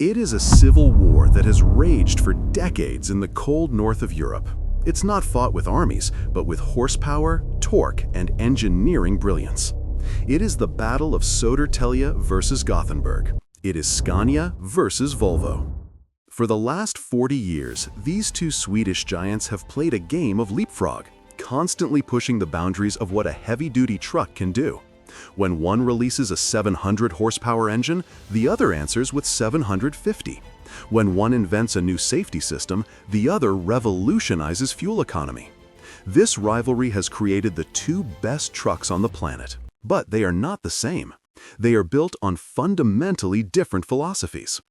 It is a civil war that has raged for decades in the cold north of Europe. It's not fought with armies, but with horsepower, torque, and engineering brilliance. It is the battle of Södertälje versus Gothenburg. It is Scania versus Volvo. For the last 40 years, these two Swedish giants have played a game of leapfrog, constantly pushing the boundaries of what a heavy-duty truck can do. When one releases a 700 horsepower engine, the other answers with 750. When one invents a new safety system, the other revolutionizes fuel economy. This rivalry has created the two best trucks on the planet. But they are not the same. They are built on fundamentally different philosophies.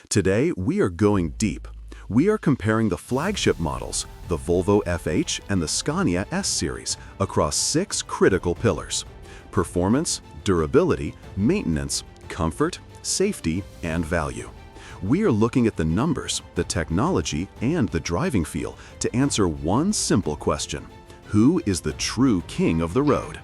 Today, we are going deep. We are comparing the flagship models, the Volvo FH and the Scania S-Series, across 6 critical pillars: performance, durability, maintenance, comfort, safety, and value. We are looking at the numbers, the technology, and the driving feel to answer one simple question: who is the true king of the road?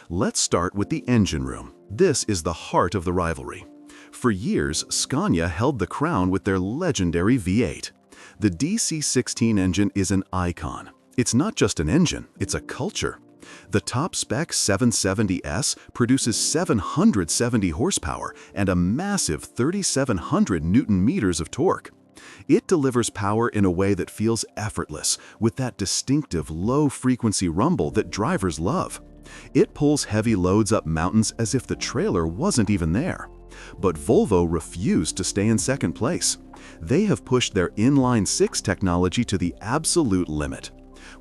Let's start with the engine room. This is the heart of the rivalry. For years, Scania held the crown with their legendary V8. The DC-16 engine is an icon. It's not just an engine, it's a culture. The top-spec 770S produces 770 horsepower and a massive 3,700 Newton-meters of torque. It delivers power in a way that feels effortless, with that distinctive low-frequency rumble that drivers love. It pulls heavy loads up mountains as if the trailer wasn't even there. But Volvo refused to stay in second place. They have pushed their inline-6 technology to the absolute limit.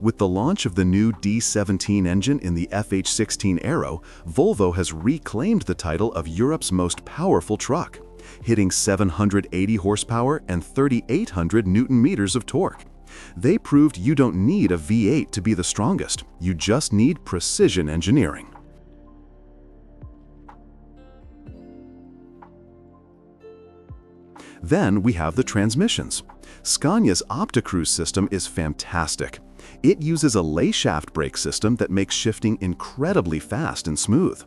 With the launch of the new D17 engine in the FH16 Aero, Volvo has reclaimed the title of Europe's most powerful truck, hitting 780 horsepower and 3,800 Newton-meters of torque. They proved you don't need a V8 to be the strongest, you just need precision engineering. Then we have the transmissions. Scania's OptiCruise system is fantastic. It uses a lay shaft brake system that makes shifting incredibly fast and smooth.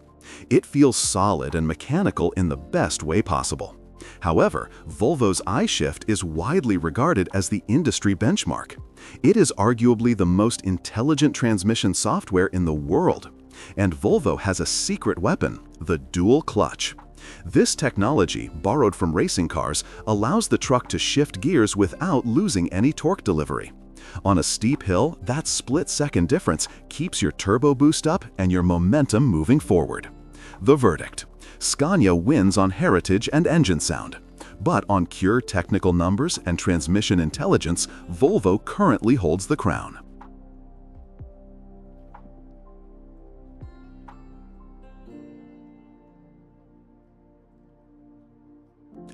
It feels solid and mechanical in the best way possible. However, Volvo's iShift is widely regarded as the industry benchmark. It is arguably the most intelligent transmission software in the world. And Volvo has a secret weapon, the dual clutch. This technology, borrowed from racing cars, allows the truck to shift gears without losing any torque delivery. On a steep hill, that split-second difference keeps your turbo boost up and your momentum moving forward. The verdict: Scania wins on heritage and engine sound. But on pure technical numbers and transmission intelligence, Volvo currently holds the crown.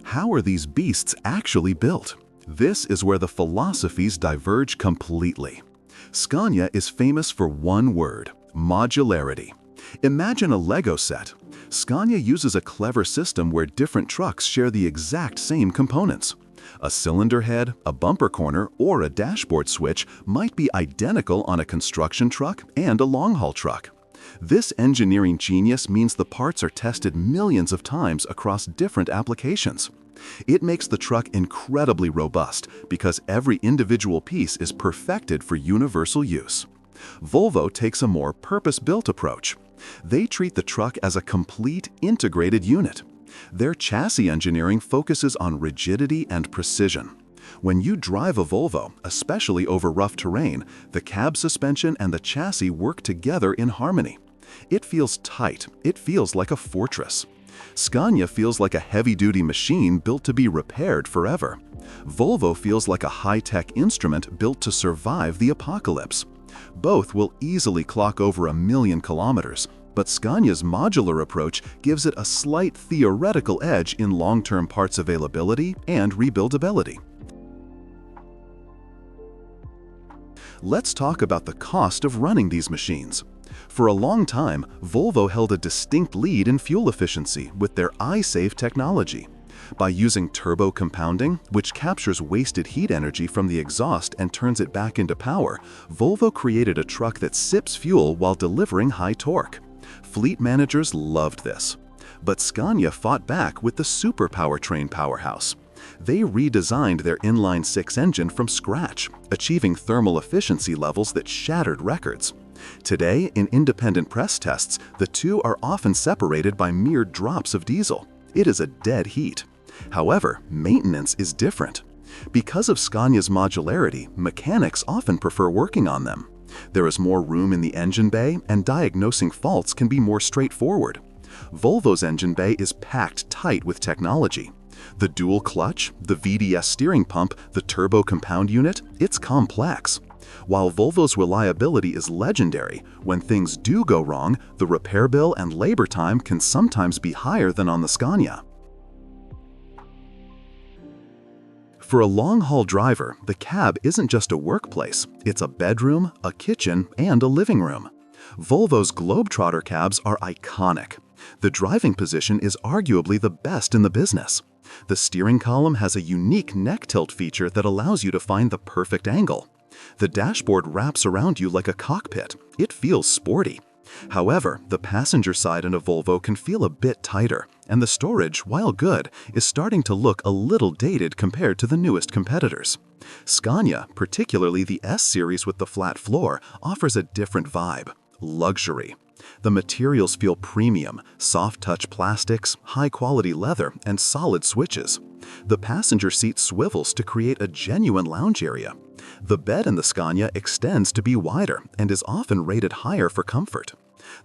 How are these beasts actually built? This is where the philosophies diverge completely. Scania is famous for one word: modularity. Imagine a Lego set. Scania uses a clever system where different trucks share the exact same components. A cylinder head, a bumper corner, or a dashboard switch might be identical on a construction truck and a long-haul truck. This engineering genius means the parts are tested millions of times across different applications. It makes the truck incredibly robust because every individual piece is perfected for universal use. Volvo takes a more purpose-built approach. They treat the truck as a complete, integrated unit. Their chassis engineering focuses on rigidity and precision. When you drive a Volvo, especially over rough terrain, the cab suspension and the chassis work together in harmony. It feels tight. It feels like a fortress. Scania feels like a heavy-duty machine built to be repaired forever. Volvo feels like a high-tech instrument built to survive the apocalypse. Both will easily clock over 1,000,000 kilometers, but Scania's modular approach gives it a slight theoretical edge in long-term parts availability and rebuildability. Let's talk about the cost of running these machines. For a long time, Volvo held a distinct lead in fuel efficiency with their iSave technology. By using turbo compounding, which captures wasted heat energy from the exhaust and turns it back into power, Volvo created a truck that sips fuel while delivering high torque. Fleet managers loved this. But Scania fought back with the super powertrain powerhouse. They redesigned their inline-six engine from scratch, achieving thermal efficiency levels that shattered records. Today, in independent press tests, the two are often separated by mere drops of diesel. It is a dead heat. However, maintenance is different. Because of Scania's modularity, mechanics often prefer working on them. There is more room in the engine bay, and diagnosing faults can be more straightforward. Volvo's engine bay is packed tight with technology. The dual clutch, the VDS steering pump, the turbo compound unit, it's complex. While Volvo's reliability is legendary, when things do go wrong, the repair bill and labor time can sometimes be higher than on the Scania. For a long-haul driver, the cab isn't just a workplace, it's a bedroom, a kitchen, and a living room. Volvo's Globetrotter cabs are iconic. The driving position is arguably the best in the business. The steering column has a unique neck tilt feature that allows you to find the perfect angle. The dashboard wraps around you like a cockpit. It feels sporty. However, the passenger side in a Volvo can feel a bit tighter, and the storage, while good, is starting to look a little dated compared to the newest competitors. Scania, particularly the S-Series with the flat floor, offers a different vibe: luxury. The materials feel premium: soft-touch plastics, high-quality leather, and solid switches. The passenger seat swivels to create a genuine lounge area. The bed in the Scania extends to be wider and is often rated higher for comfort.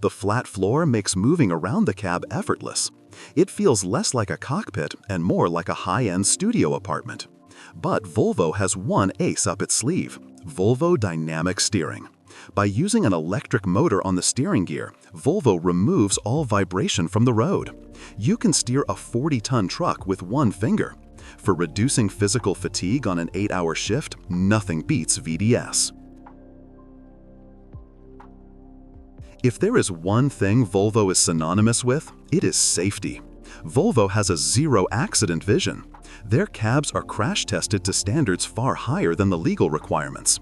The flat floor makes moving around the cab effortless. It feels less like a cockpit and more like a high-end studio apartment. But Volvo has one ace up its sleeve: Volvo Dynamic Steering. By using an electric motor on the steering gear, Volvo removes all vibration from the road. You can steer a 40-ton truck with one finger. For reducing physical fatigue on an 8-hour shift, nothing beats VDS. If there is one thing Volvo is synonymous with, it is safety. Volvo has a zero-accident vision. Their cabs are crash-tested to standards far higher than the legal requirements.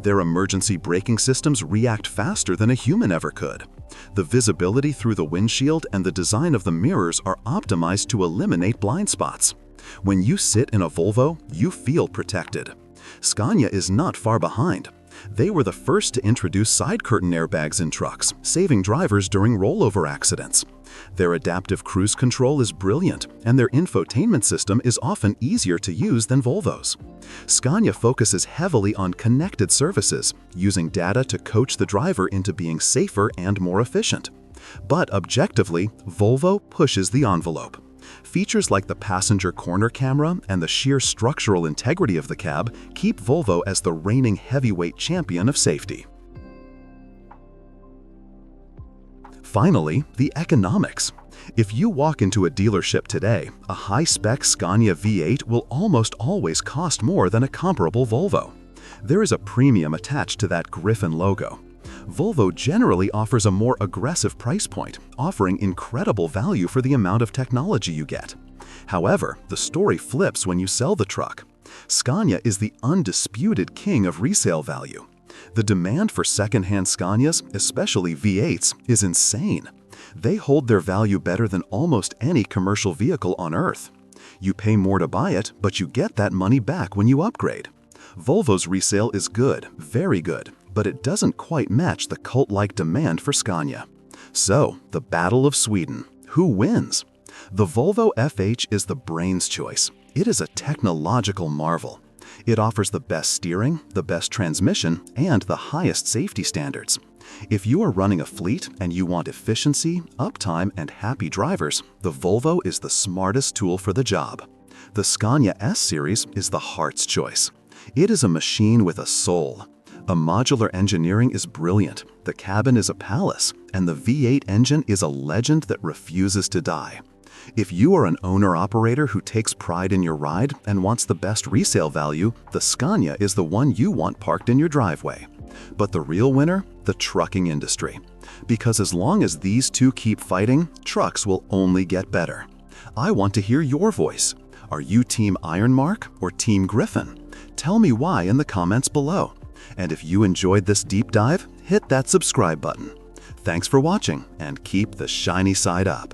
Their emergency braking systems react faster than a human ever could. The visibility through the windshield and the design of the mirrors are optimized to eliminate blind spots. When you sit in a Volvo, you feel protected. Scania is not far behind. They were the first to introduce side curtain airbags in trucks, saving drivers during rollover accidents. Their adaptive cruise control is brilliant, and their infotainment system is often easier to use than Volvo's. Scania focuses heavily on connected services, using data to coach the driver into being safer and more efficient. But objectively, Volvo pushes the envelope. Features like the passenger corner camera and the sheer structural integrity of the cab keep Volvo as the reigning heavyweight champion of safety. Finally, the economics. If you walk into a dealership today, a high-spec Scania V8 will almost always cost more than a comparable Volvo. There is a premium attached to that Griffin logo. Volvo generally offers a more aggressive price point, offering incredible value for the amount of technology you get. However, the story flips when you sell the truck. Scania is the undisputed king of resale value. The demand for second-hand Scanias, especially V8s, is insane. They hold their value better than almost any commercial vehicle on Earth. You pay more to buy it, but you get that money back when you upgrade. Volvo's resale is good, very good, but it doesn't quite match the cult-like demand for Scania. So, the Battle of Sweden. Who wins? The Volvo FH is the brain's choice. It is a technological marvel. It offers the best steering, the best transmission, and the highest safety standards. If you are running a fleet and you want efficiency, uptime, and happy drivers, the Volvo is the smartest tool for the job. The Scania S-Series is the heart's choice. It is a machine with a soul. A modular engineering is brilliant, the cabin is a palace, and the V8 engine is a legend that refuses to die. If you are an owner-operator who takes pride in your ride and wants the best resale value, the Scania is the one you want parked in your driveway. But the real winner? The trucking industry. Because as long as these two keep fighting, trucks will only get better. I want to hear your voice. Are you Team Ironmark or Team Griffin? Tell me why in the comments below. And if you enjoyed this deep dive, hit that subscribe button. Thanks for watching and keep the shiny side up.